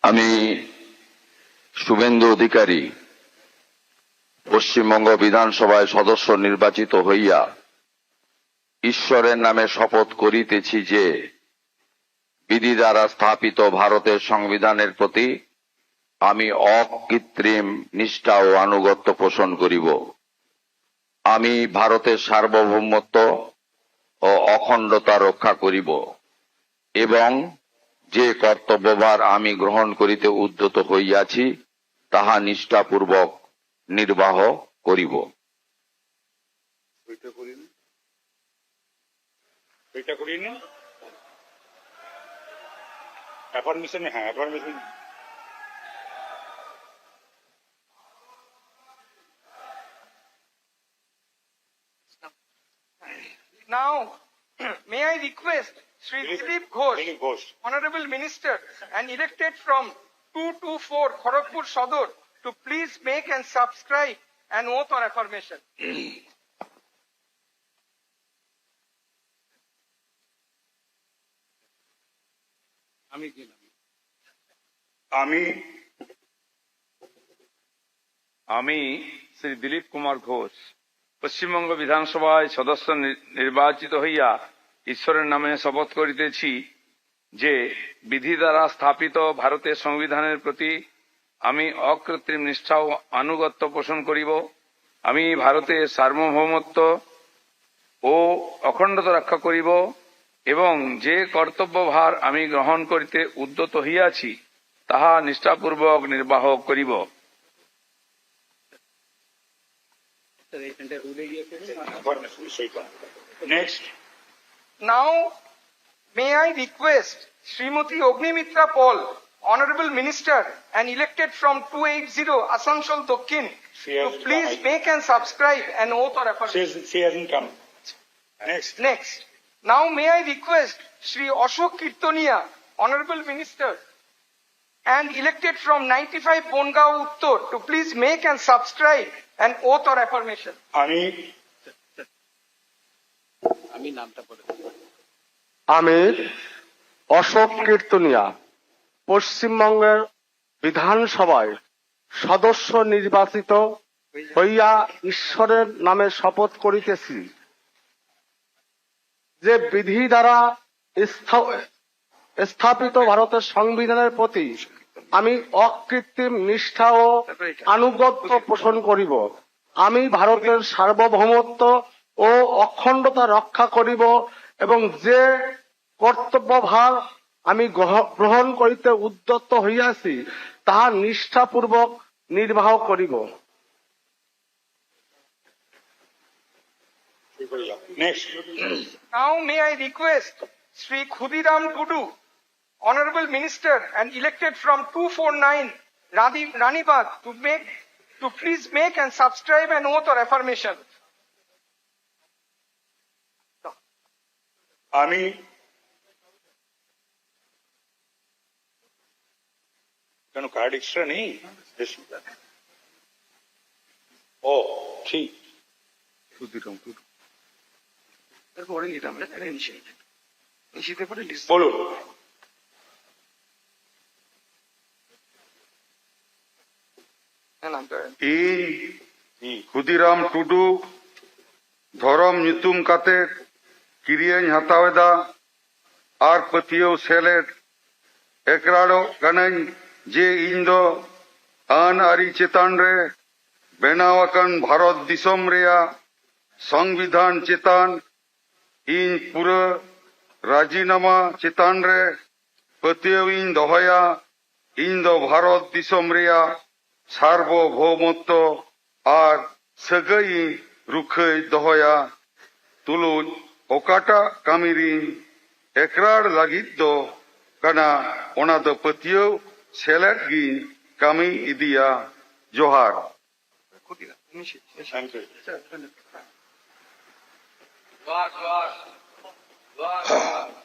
আমি শুভেন্দু অধিকারী পশ্চিমবঙ্গ বিধানসভায় সদস্য নির্বাচিত হইয়া ঈশ্বরের নামে শপথ করিতেছি যে বিধি দ্বারা স্থাপিত ভারতের সংবিধানের প্রতি আমি অকৃত্রিম নিষ্ঠা ও আনুগত্য পোষণ করিব। আমি ভারতের সার্বভৌমত্ব ও অখণ্ডতা রক্ষা করিব এবং যে কর্তব্যভার আমি গ্রহণ করিতে উদ্যত হইয়াছি তাহা নিষ্ঠাপূর্বক নির্বাহ করিব। Now, may I request Sri Dilip Ghosh, Honorable Minister and elected from 224 Kharagpur Sadar, to please make and subscribe an oath or affirmation. আমি শ্রী দিলীপ কুমার ঘোষ পশ্চিমবঙ্গ বিধানসভায় সদস্য নির্বাচিত হইয়া ঈশ্বরের নামে শপথ করিতেছি যে বিধি দ্বারা স্থাপিত ভারতের সংবিধানের প্রতি আমি অকৃত্রিম নিষ্ঠা ও আনুগত্য পোষণ করিব। আমি ভারতের সার্বভৌমত্ব ও অখণ্ডতা রক্ষা করিব এবং যে কর্তব্যভার আমি গ্রহণ করিতে উদ্যত হইয়াছি তাহা নিষ্ঠাপূর্বক নির্বাহ করিব। Next. Now, may I request Srimati Ognimitra Paul, Honorable Minister and elected from 280 Asansol Dokkin, to please make and subscribe an oath or affirmation. She hasn't come. Next. Now, may I request Sri Ashok Kirtonia, Honorable Minister and elected from 95 Bongao Uttor, to please make and subscribe an oath or affirmation. আমি অশোক কীর্তনিয়া পশ্চিমবঙ্গের বিধানসভায় সদস্য নির্বাচিত হইয়া ঈশ্বরের নামে শপথ করিতেছি যে বিধি দ্বারা স্থাপিত ভারতের সংবিধানের প্রতি আমি অকৃত্রিম নিষ্ঠা ও আনুগত্য পোষণ করিব। আমি ভারতের সার্বভৌমত্ব ও অখণ্ডতা রক্ষা করিব এবং যে কর্তব্যভার আমি গ্রহণ করিতে উদ্যত হইয়াছি তাহা নিষ্ঠাপূর্বক নির্বাহ করিব। Now may I request Sri Khudiram Tudu, Honorable Minister and elected from 249 Ranibagh, to please make and subscribe an oath or affirmation. আমি কেন কার্ড এক্সট্রা নেই? ও ঠিক বলুন। ᱤᱧ ᱠᱷᱩᱫᱤᱨᱟᱢ ᱴᱩᱰᱩ ᱫᱷᱚᱨᱚᱢ ᱧᱩᱛᱩᱢ ᱠᱟᱛᱮ ᱠᱤᱨᱤᱭᱟᱹᱧ ᱦᱟᱛᱟᱣᱮᱫᱟ ᱟᱨ ᱯᱟᱹᱛᱭᱟᱹᱣ ᱥᱮᱞᱮᱫ ᱮᱠᱨᱟᱲᱚᱜ ᱠᱟᱹᱱᱟᱹᱧ ᱡᱮ ᱤᱧ ᱫᱚ ᱟᱹᱱ ᱟᱹᱨᱤ ᱪᱮᱛᱟᱱ ᱨᱮ ᱵᱮᱱᱟᱣ ᱟᱠᱟᱱ ᱵᱷᱟᱨᱚᱛ ᱫᱤᱥᱚᱢ ᱨᱮᱭᱟᱜ ᱥᱚᱝᱵᱤᱫᱷᱟᱱ ᱪᱮᱛᱟᱱ ᱤᱧ ᱯᱩᱨᱟᱹ ᱨᱟᱡᱤᱱᱟᱢᱟ ᱪᱮᱛᱟᱱ ᱨᱮ ᱯᱟᱹᱛᱭᱟᱹᱣ ᱤᱧ ᱫᱚᱦᱚᱭᱟ। ᱤᱧ ᱫᱚ ᱵᱷᱟᱨᱚᱛ ᱫᱤᱥᱚᱢ ᱨᱮᱭᱟᱜ ᱥᱟᱨᱵᱚᱵᱷৌমত্ব ᱟᱨ ᱥᱟᱹᱜᱟᱹᱭ ᱤᱧ ᱨᱩᱠᱷᱟᱹᱭ ᱫᱚᱦᱚᱭᱟ। ᱛᱩᱞᱩᱡ ᱚᱠᱟᱴᱟᱜ ᱠᱟᱹᱢᱤ ᱨᱤᱧ ᱮᱠᱨᱟᱲ ᱞᱟᱹᱜᱤᱫ ᱫᱚ ᱠᱟᱱᱟ ᱚᱱᱟ ᱫᱚ ᱯᱟᱹᱛᱭᱟᱹᱣ ᱥᱮᱞᱮᱫ ᱜᱤᱧ ᱠᱟᱹᱢᱤ ᱤᱫᱤᱭᱟ। ᱡᱚᱦᱟᱨ।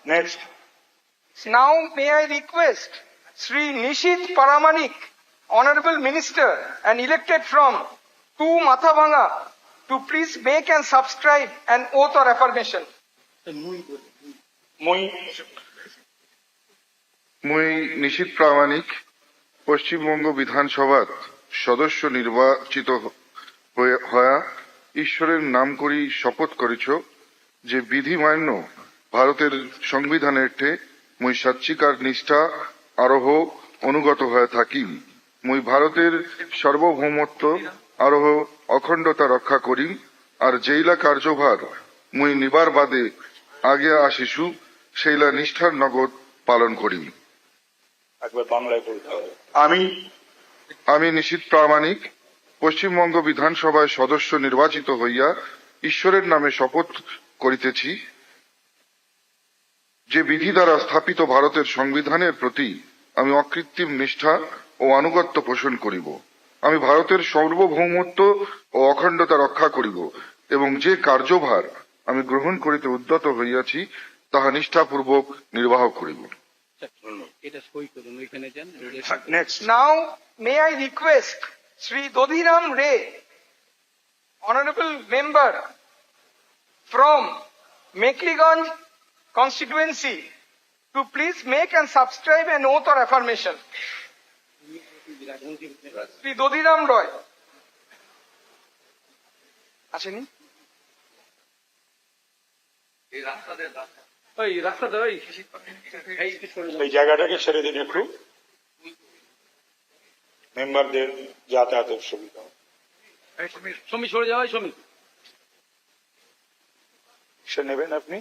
Next. Now may I request Sri Nishit Paramanik, Honorable Minister and elected from 2 Mathabanga, to please make and subscribe an oath or affirmation. মই মুই নিশীথ প্রামাণিক পশ্চিমবঙ্গ বিধানসভার সদস্য নির্বাচিত হয়া ঈশ্বরের নাম করি শপথ করিছ যে বিধি মান্য ভারতের সংবিধানের ঠে মুই সাচ্চিকার নিষ্ঠা আরোহ অনুগত হয়ে থাকি। মুই ভারতের সার্বভৌমত্ব আরোহ অখণ্ডতা রক্ষা করি আর যেইলা কার্যভার মুই নিবার বাদে আগে আসিছু সেইলা নিষ্ঠার নগদ পালন করি। একবার বাংলায় বলতে হবে। আমি নিশীথ প্রামাণিক পশ্চিমবঙ্গ বিধানসভায় সদস্য নির্বাচিত হইয়া ঈশ্বরের নামে শপথ করিতেছি যে বিধি দ্বারা স্থাপিত ভারতের সংবিধানের প্রতি আমি অকৃত্রিম নিষ্ঠা ও আনুগত্য পোষণ করিব। আমি ভারতের সার্বভৌমত্ব ও অখণ্ডতা রক্ষা করিব এবং যে কার্যভার আমি গ্রহণ করিতে উদ্যত হইয়াছি তাহা নিষ্ঠাপূর্বক নির্বাহ করিব। এটা সই করুন ওইখানে যান। Next. Now, may I request Sri Dodhiram Ray, Honorable Member from Mekliganj constituency, to please make and subscribe an oath or affirmation. Sri Dodhiram Roy. আসেনি? ওই রাস্তাটা ওই এই জায়গাটাকে ছেড়ে দিন একটু, মেম্বারদের যাতায়াতের সুবিধা। সমী সরে যাওয়াই সমী সে নেবেন আপনি?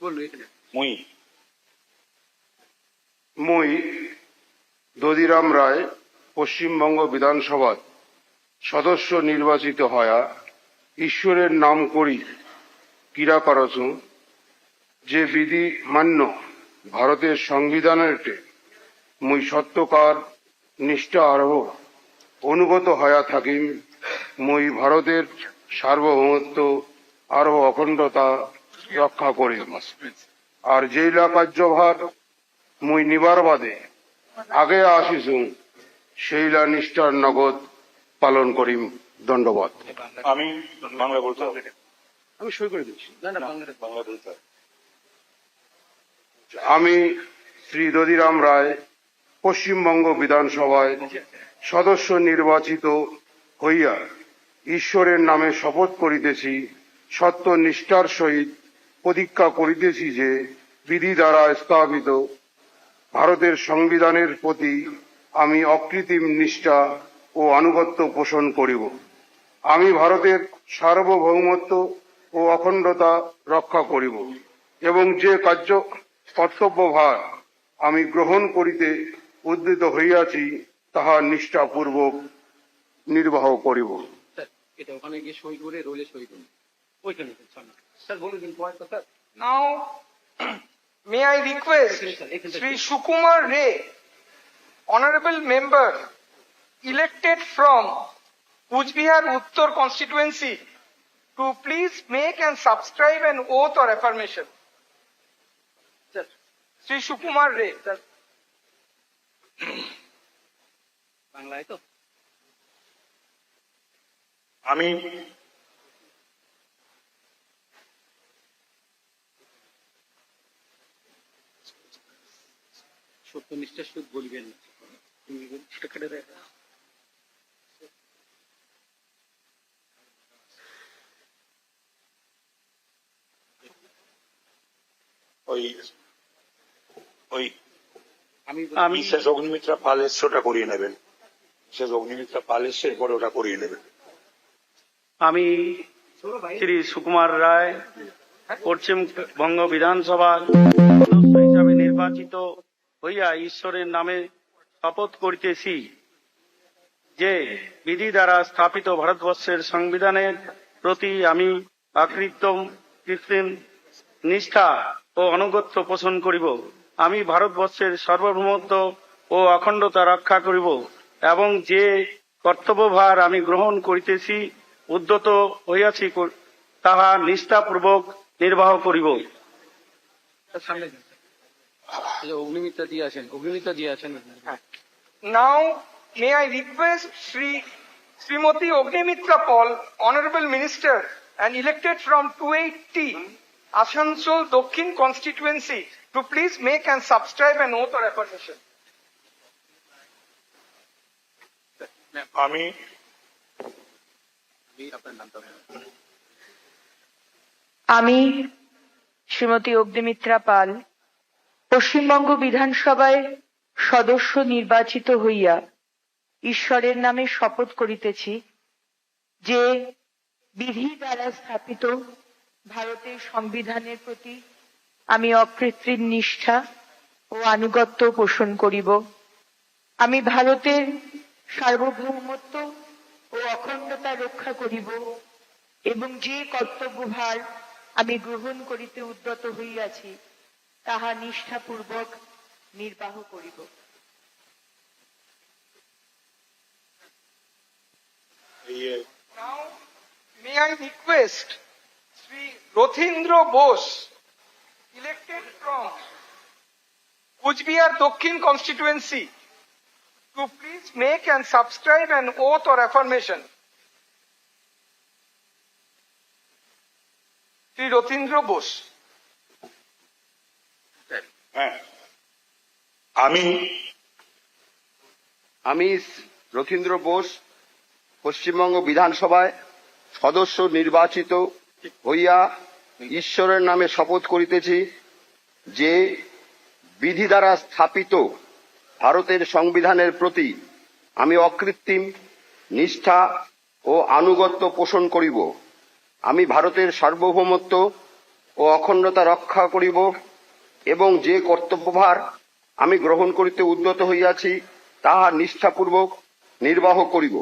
বললো এখানে মুই মুই দধিরাম রায় পশ্চিমবঙ্গ বিধানসভার সদস্য নির্বাচিত হয়া ঈশ্বরের নাম করি কিরা করছু যে বিধি মান্য ভারতের সংবিধানের মুই সত্যকার নিষ্ঠা আরোহ অনুগত হয়া থাকিম। মুই ভারতের সার্বভৌমত্ব আরোহ অখণ্ডতা রক্ষা করিম আর যেইলা কার্যভার মুই নিবার বাদে আগে আসিছু সেইলা নিষ্ঠার নগদ পালন করিম। দণ্ডবাদ। আমি বাংলা বলতে হবে। আমি সই করে দিচ্ছি। না না বাংলাটা বাংলা বলতে হবে। আমি শ্রী দধিরাম রায় পশ্চিমবঙ্গ বিধানসভায় সদস্য নির্বাচিত হইয়া ঈশ্বরের নামে শপথ করিতেছি, সত্য নিষ্ঠার সহিত প্রতিজ্ঞা করিতেছি যে বিধি দ্বারা স্থাপিত ভারতের সংবিধানের প্রতি আমি অকৃত্রিম নিষ্ঠা ও আনুগত্য পোষণ করিব। আমি ভারতের সার্বভৌমত্ব ও অখণ্ডতা রক্ষা করিব এবং যে কর্তব্যভার আমি গ্রহণ করিতে উদ্যত হইয়াছি তাহা নিষ্ঠাপূর্বক নির্বাহ করিব। স্যার এটা ওখানে গিয়ে সই করে রোলে সই করুন ওইখানে সামনে। স্যার বলে দিন পয়েন্ট কথা। Now, may I request Sri Sukumar Ray, Honorable Member, elected from Kujbihar Uttar constituency, to please make and subscribe an oath or affirmation. Sir Sri Sukumar Ray. Sir বাংলায় তো আমি সত্য নিষ্ঠার সুদ বলবেন না। তুমি সেটা কেটে দেখ। ওই ওই আমি মিসেস অগ্নিমিত্রা পাল এসছে, ওটা করিয়ে নেবেন। মিসেস অগ্নিমিত্রা পাল এসছে, এরপরে ওটা করিয়ে নেবেন। আমি শ্রী সুকুমার রায় পশ্চিমবঙ্গ বিধানসভার সদস্য হিসাবে নির্বাচিত হইয়া ঈশ্বরের নামে শপথ করিতেছি যে বিধি দ্বারা স্থাপিত ভারতবর্ষের সংবিধানের প্রতি আমি কৃত্রিম নিষ্ঠা ও আনুগত্য পোষণ করিব। আমি ভারতবর্ষের সার্বভৌমত্ব ও অখণ্ডতা রক্ষা করিব এবং যে কর্তব্যভার আমি গ্রহণ করিতেছি উদ্যত হইয়াছি তাহা নিষ্ঠাপূর্বক নির্বাহ করিব। সামনে যান। অগ্নিমিত্রা দিয়ে আছেন, অগ্নিমিত্রা দিয়ে আছেন। Now, may I request Sri Srimati Ognimitra Paul, Honorable Minister and elected from 280 Asansol Dokhin constituency, to please make and subscribe an oath or affirmation. আমি আপনার নামটা বলুন। আমি শ্রীমতী অগ্নিমিত্রা পাল পশ্চিমবঙ্গ বিধানসভায় সদস্য নির্বাচিত হইয়া ঈশ্বরের নামে শপথ করিতেছি যে বিধি দ্বারা স্থাপিত ভারতের সংবিধানের প্রতি আমি অকৃত্রিম নিষ্ঠা ও আনুগত্য পোষণ করিব। আমি ভারতের সার্বভৌমত্ব ও অখণ্ডতা রক্ষা করিব এবং যে কর্তব্যভার আমি গ্রহণ করিতে উদ্যত হইয়াছি তাহা নিষ্ঠাপূর্বক নির্বাহ করিব। Now, may I request Sri Rothindra Bose, elected from Kujbihar Dokhin constituency, to please make and subscribe an oath or affirmation. Sri Rothindra Bose. হ্যাঁ আমি রথীন্দ্র বোস পশ্চিমবঙ্গ বিধানসভায় সদস্য নির্বাচিত হইয়া ঈশ্বরের নামে শপথ করিতেছি যে বিধি দ্বারা স্থাপিত ভারতের সংবিধানের প্রতি আমি অকৃত্রিম নিষ্ঠা ও আনুগত্য পোষণ করিব। আমি ভারতের সার্বভৌমত্ব ও অখণ্ডতা রক্ষা করিব এবং যে কর্তব্যভার আমি গ্রহণ করিতে উদ্যত হইয়াছি তাহা নিষ্ঠাপূর্বক নির্বাহ করিব।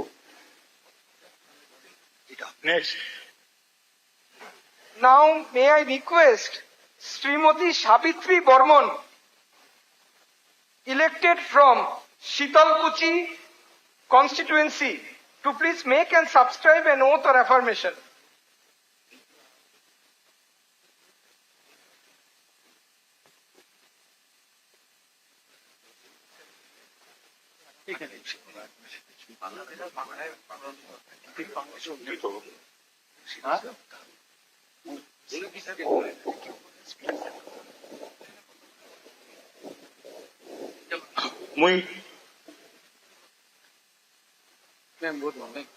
Next Now, may I request Srimati Savitri Bormon, elected from Shitalkuchi constituency, to please make and subscribe an oath or affirmation. মুই ম্যাম বলুন ম্যাম।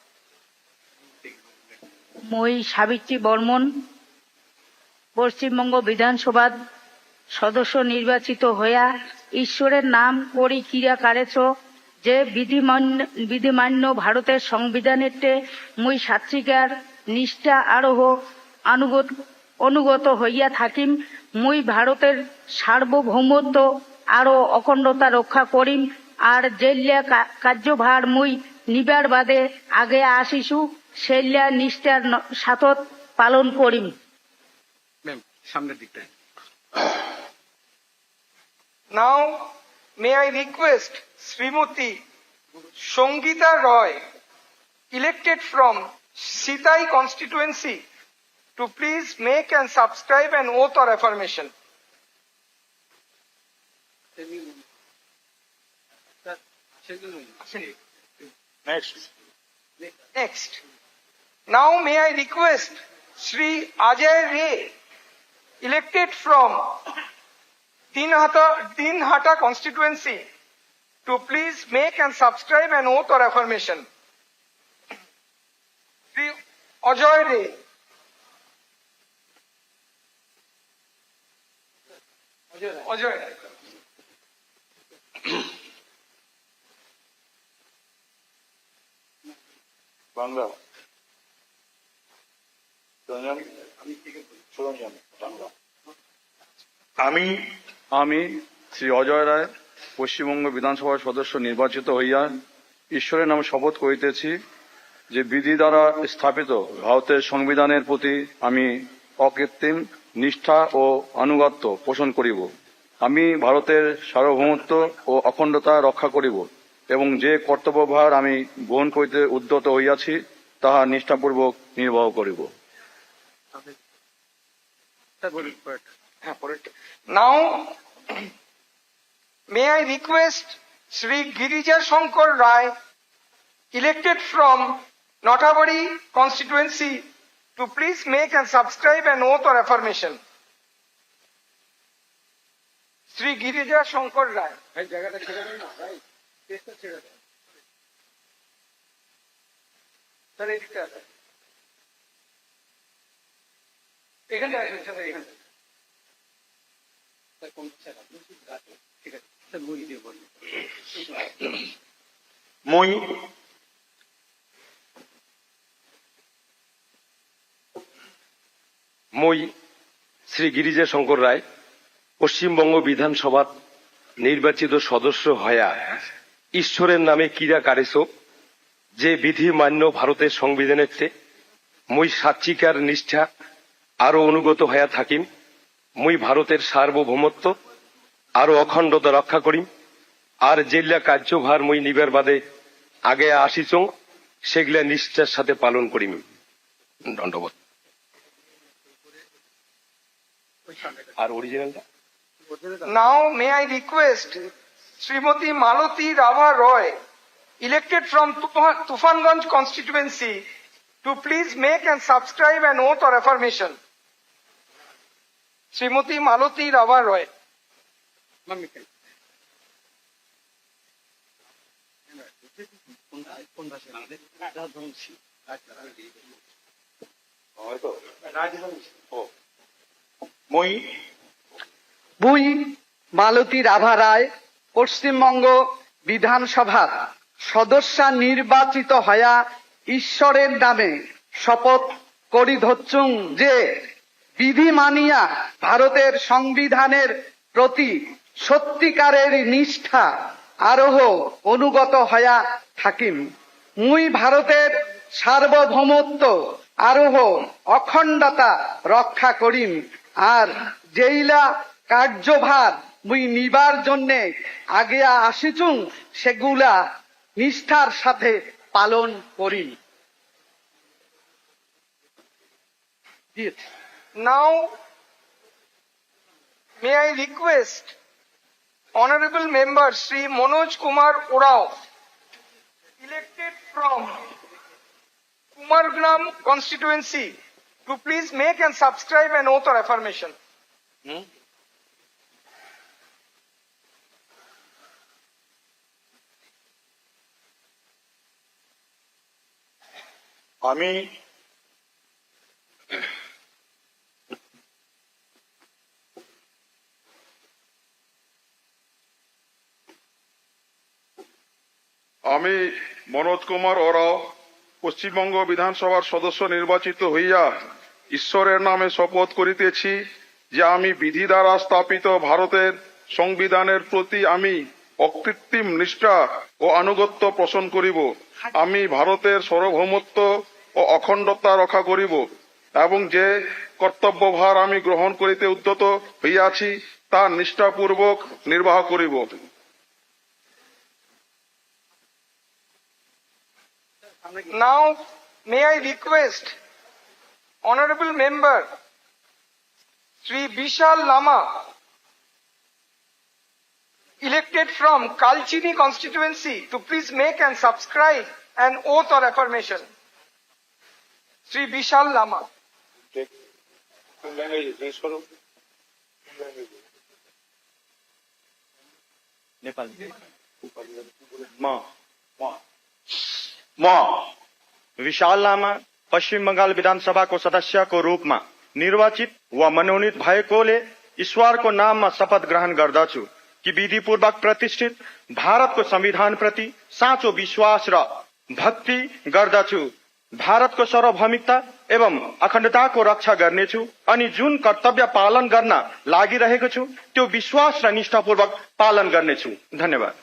মই সাবিত্রী বর্মন পশ্চিমবঙ্গ বিধানসভার সদস্য নির্বাচিত হইয়া ঈশ্বরের নাম করি ক্রিয়া কারেছ যে বিধিমান্য ভারতের সংবিধানেতে মুই সাত্বিকার নিষ্ঠা আরোহ অনুগত হইয়া থাকিম। মুই ভারতের সার্বভৌমত্ব আরো অখণ্ডতা রক্ষা করিম আর জেলিয়া কার্যভার মুই নিবার বাদে আগে আসিছু সেলিয়া নিষ্ঠার সাথত পালন করিম। ম্যাম সামনের দিকটায়। Now, may I request Srimati Sangita Roy, elected from Sitai constituency, to please make and subscribe an oath or affirmation. Next Next. Now, may I request Sri Ajay Ray, elected from Dinhata constituency, to please make and subscribe an oath or affirmation. Sri Ajay Ray. Ajay. Bangla Bangla আমি আমি শ্রী অজয় রায় পশ্চিমবঙ্গ বিধানসভার সদস্য নির্বাচিত হইয়া ঈশ্বরের নামে শপথ করিতেছি যে বিধি দ্বারা স্থাপিত ভারতের সংবিধানের প্রতি আমি অকৃত্রিম নিষ্ঠা ও আনুগত্য পোষণ করিব। আমি ভারতের সার্বভৌমত্ব ও অখণ্ডতা রক্ষা করিব এবং যে কর্তব্যভার আমি গ্রহণ করিতে উদ্যত হইয়াছি তাহা নিষ্ঠাপূর্বক নির্বাহ করিব। Now, may I request Sri Girija Shankar Rai, elected from Notabari constituency to please make and subscribe an oath or affirmation. Sri Girija Shankar Rai. ভাই জায়গাটা ছেড়ে দেন না ভাই, কেসটা ছেড়ে দেন। Sir, এদিকে আসেন। এখানটা আসবেন স্যার, এখানটা। স্যার কোন স্যার আপনি শুধু রাখেন। ঠিক আছে স্যার, মই দিয়ে বলুন। মই শ্রী গিরিজা শঙ্কর রায় পশ্চিমবঙ্গ বিধানসভার নির্বাচিত সদস্য হয়া ঈশ্বরের নামে কিরা কারেছ যে বিধি মান্য ভারতের সংবিধানের মই সাচ্চিকার নিষ্ঠা আরো অনুগত হয়া থাকিম। মই ভারতের সার্বভৌমত্ব আরো অখণ্ডতা রক্ষা করিম। আর যেগুলা কার্যভার মই নিবার বাদে আগে আসিছং সেগুলা নিষ্ঠার সাথে পালন করিম। দণ্ডবোধ। আর অরিজিনালটা Now may I request Srimati Malati Rava Roy, elected from Tufanganj constituency, to please make and subscribe an oath or affirmation. Srimati Malati Rava Roy. Mummy খাই। কোন ভাষা আমাদের? রাজবংশী। আচ্ছা, রাজবংশী। বুই মালতী রাভা রায় পশ্চিমবঙ্গ বিধানসভার সদস্য নির্বাচিত হয়া ঈশ্বরের নামে শপথ করি ধরছুং যে বিধি মানিয়া ভারতের সংবিধানের প্রতি সত্যিকারের নিষ্ঠা আরোহ অনুগত হয়া থাকিম। মুই ভারতের সার্বভৌমত্ব আরোহ অখণ্ডতা রক্ষা করিম। আর যেইলা কার্যভার মুই নিবার জন্যে আগিয়া আসিছুং সেগুলা নিষ্ঠার সাথে পালন করিম। Now may I request Honorable Member Sri Manoj Kumar Orao, elected from Kumargram constituency, to please make and subscribe an oath or affirmation. আমি আমি মনোজ কুমার ওরাও পশ্চিমবঙ্গ বিধানসভার সদস্য নির্বাচিত হইয়া ঈশ্বরের নামে শপথ করিতেছি যে আমি বিধি দ্বারা স্থাপিত ভারতের সংবিধানের প্রতি আমি অকৃত্রিম নিষ্ঠা ও আনুগত্য পোষণ করিব। আমি ভারতের সার্বভৌমত্ব ও অখণ্ডতা রক্ষা করিব এবং যে কর্তব্যভার আমি গ্রহণ করিতে উদ্যত হইয়াছি তা নিষ্ঠাপূর্বক নির্বাহ করিব। Now may I request Honorable Member Sri Vishal Lama, elected from Kalchini constituency, to please make and subscribe an oath or affirmation. Sri Vishal Lama. কোন ল্যাঙ্গুয়েজে জিজ্ঞেস করো? নেপালি। विशाल लामा पश्चिम बंगाल विधानसभा को सदस्य को रूप में निर्वाचित व मनोनीत भएकोले ईश्वर को नाम में शपथ ग्रहण गर्दछु कि विधि पूर्वक प्रतिष्ठित भारत को संविधान प्रति साँचो विश्वास र भक्ति गर्दछु। भारत को सार्वभौमिकता एवं अखण्डता को रक्षा गर्नेछु अनि जुन कर्तव्य पालन गर्न लागिरहेको छु त्यो विश्वास र निष्ठापूर्वक पालन गर्नेछु। धन्यवाद।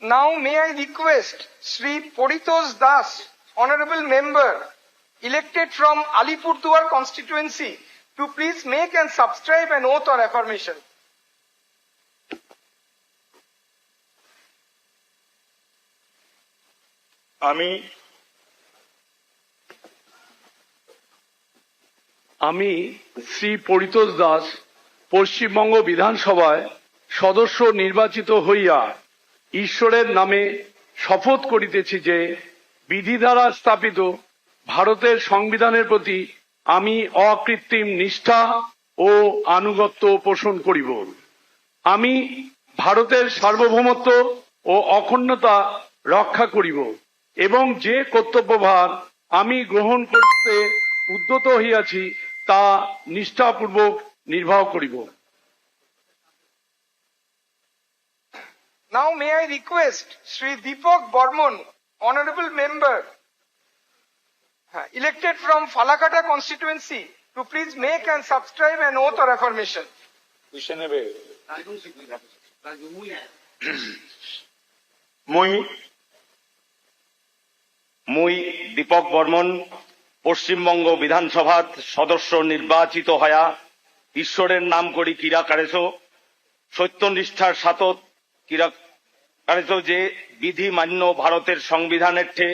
Now may I request Sri Poritos Das, Honorable Member, elected from Alipurduar constituency, to please make and subscribe an oath or affirmation. আমি শ্রী পরিতোষ দাস পশ্চিমবঙ্গ বিধানসভায় সদস্য নির্বাচিত হইয়া ঈশ্বরের নামে শপথ করিতেছি যে বিধি দ্বারা স্থাপিত ভারতের সংবিধানের প্রতি আমি অকৃত্রিম নিষ্ঠা ও আনুগত্য পোষণ করিব। আমি ভারতের সার্বভৌমত্ব ও অখণ্ডতা রক্ষা করিব এবং যে কর্তব্যভার আমি গ্রহণ করতে উদ্যত হইয়াছি তা নিষ্ঠাপূর্বক নির্বাহ করিব। Now may I request Sri Deepak Burman, Honorable Member, elected from Falakata constituency, to please make and subscribe an oath or affirmation. মুই দীপক বর্মন পশ্চিমবঙ্গ বিধানসভার সদস্য নির্বাচিত হয়া ঈশ্বরের নাম করি কিরা কারেছ সত্যনিষ্ঠার সাথত কিরা কারেছ যে বিধি মান্য ভারতের সংবিধানের ঠে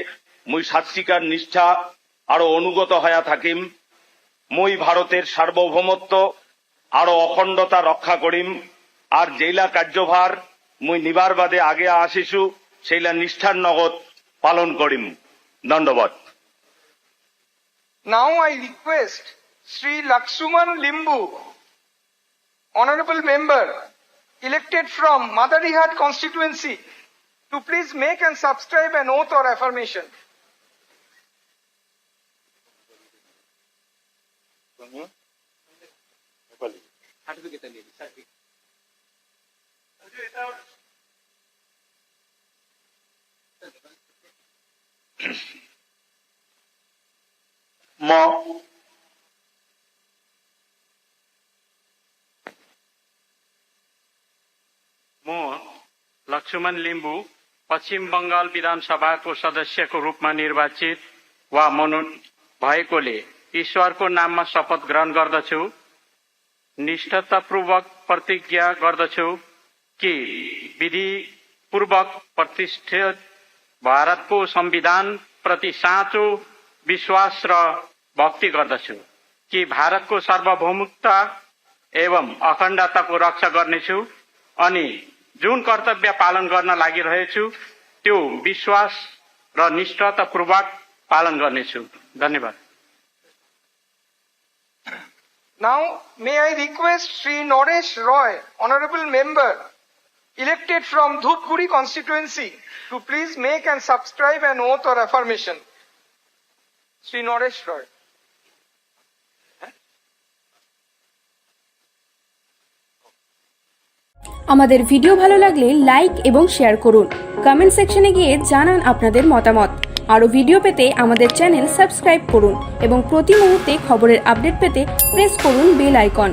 মুই সাত্বিকার নিষ্ঠা আরো অনুগত হয়া থাকিম। মুই ভারতের সার্বভৌমত্ব আরো অখণ্ডতা রক্ষা করিম আর যেইলা কার্যভার মুই নিবার বাদে আগে আসিছু সেইলা নিষ্ঠার নগদ পালন করিম। ধন্যবাদ। Now I request Sri Lakshman Limbu, Honorable Member, elected from Madarihat constituency, to please make and subscribe an oath or affirmation. Lakshman Limbu पश्चिम बंगाल विधानसभाको सदस्यको रूपमा निर्वाचित वा मनोनित भएकोले ईश्वरको नाममा शपथ ग्रहण गर्दछु। निष्ठातापूर्वक प्रतिज्ञा गर्दछु कि विधिपूर्वक प्रतिष्ठित भारतको संविधान प्रति साँचो विश्वास र भक्ति गर्दछु कि भारतको सार्वभौमता एवं अखण्डताको रक्षा गर्नेछु अनि जुन कर्तव्य पालन गर्न लागिरहेछु त्यो विश्वास र निष्ठातापूर्वक पालन गर्नेछु। धन्यवाद। Now may I request Sri Naresh Roy, Honorable Member, elected from Dhupguri constituency, to please make and subscribe an oath or affirmation. Sri Naresh Roy. আমাদের ভিডিও ভালো লাগলে লাইক এবং শেয়ার করুন। কমেন্ট সেকশনে গিয়ে জানান আপনাদের মতামত। আরও ভিডিও পেতে আমাদের চ্যানেল সাবস্ক্রাইব করুন এবং প্রতি মুহূর্তে খবরের আপডেট পেতে প্রেস করুন বেল আইকন।